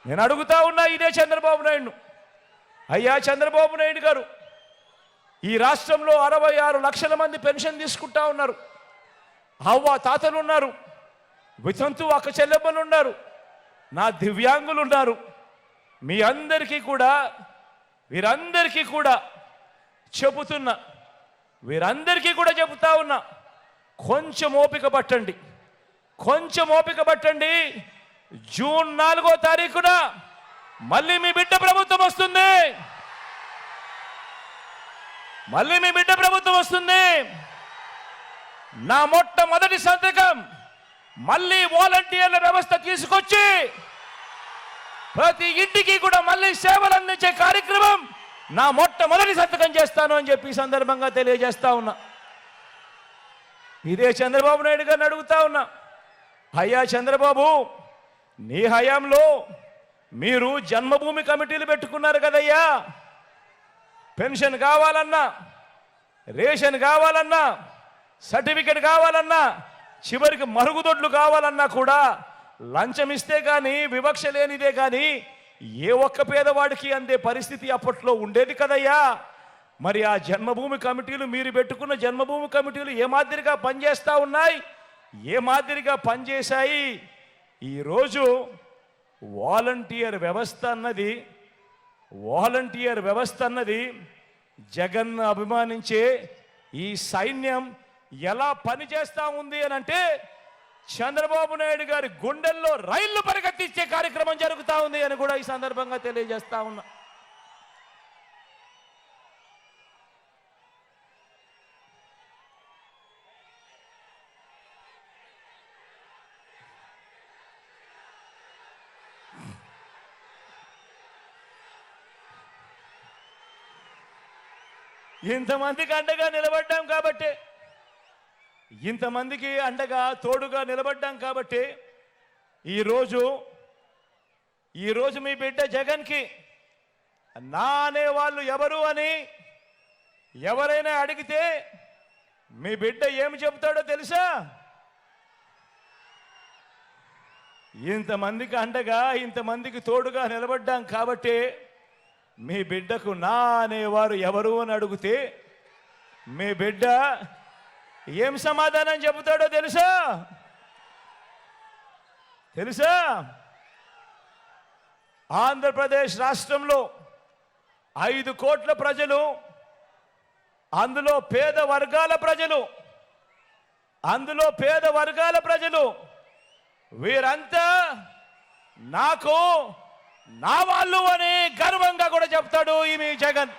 నేను అడుగుతా ఉన్నా ఇదే చంద్రబాబు నాయుడు, అయ్యా చంద్రబాబు నాయుడు గారు, ఈ రాష్ట్రంలో 66 లక్షల మంది పెన్షన్ తీసుకుంటా ఉన్నారు. అవ్వ తాతలు ఉన్నారు, వితంతు అక్క చెల్లెమ్మలు ఉన్నారు, నా దివ్యాంగులు ఉన్నారు. మీ అందరికీ కూడా వీరందరికీ కూడా చెబుతున్నా, వీరందరికీ కూడా చెబుతా ఉన్నా, కొంచెం ఓపిక పట్టండి, కొంచెం ఓపిక పట్టండి. జూన్ 4వ తారీఖున మళ్ళీ మీ బిడ్డ ప్రభుత్వం వస్తుంది, మళ్ళీ మీ బిడ్డ ప్రభుత్వం వస్తుంది. నా మొట్టమొదటి సంతకం మళ్ళీ వాలంటీర్ల వ్యవస్థ తీసుకొచ్చి ప్రతి ఇంటికి కూడా మళ్ళీ సేవలు అందించే కార్యక్రమం నా మొట్టమొదటి సంతకం చేస్తాను అని చెప్పి ఈ సందర్భంగా తెలియజేస్తా ఉన్నా. ఇదే చంద్రబాబు నాయుడు గారిని అడుగుతా ఉన్నా, అయ్యా చంద్రబాబు, నీ హయాంలో మీరు జన్మభూమి కమిటీలు పెట్టుకున్నారు కదయ్యా. పెన్షన్ కావాలన్నా, రేషన్ కావాలన్నా, సర్టిఫికెట్ కావాలన్నా, చివరికి మరుగుదొడ్లు కావాలన్నా కూడా లంచం ఇస్తే కానీ, వివక్ష లేనిదే కానీ ఏ ఒక్క పేదవాడికి అందే పరిస్థితి అప్పట్లో ఉండేది కదయ్యా. మరి ఆ జన్మభూమి కమిటీలు, మీరు పెట్టుకున్న జన్మభూమి కమిటీలు ఏ మాదిరిగా పనిచేస్తూ ఉన్నాయి, ఏ మాదిరిగా పనిచేశాయి? ఈరోజు వాలంటీర్ వ్యవస్థ అన్నది జగన్ అభిమానించే ఈ సైన్యం ఎలా పనిచేస్తూ ఉంది అని అంటే, చంద్రబాబు నాయుడు గారి గుండెల్లో రైళ్లు పరిగెత్తించే కార్యక్రమం జరుగుతూ ఉంది అని కూడా ఈ సందర్భంగా తెలియజేస్తా ఉన్నా. ఇంతమందికి అండగా నిలబడ్డాం కాబట్టి, ఇంతమందికి అండగా తోడుగా నిలబడ్డాం కాబట్టి ఈరోజు మీ బిడ్డ జగన్కి నా అనేవాళ్ళు ఎవరు అని ఎవరైనా అడిగితే మీ బిడ్డ ఏమి చెబుతాడో తెలుసా? ఇంతమందికి అండగా, ఇంతమందికి తోడుగా నిలబడ్డాం కాబట్టి మీ బిడ్డకు నా అనేవారు ఎవరు అని అడిగితే మీ బిడ్డ ఏం సమాధానం చెబుతాడో తెలుసా? ఆంధ్రప్రదేశ్ రాష్ట్రంలో 5 కోట్ల ప్రజలు, అందులో పేద వర్గాల ప్రజలు వీరంతా నాకు నా వాళ్ళు అని గర్వంగా కూడా చెప్తాడు ఈ మీ జగన్.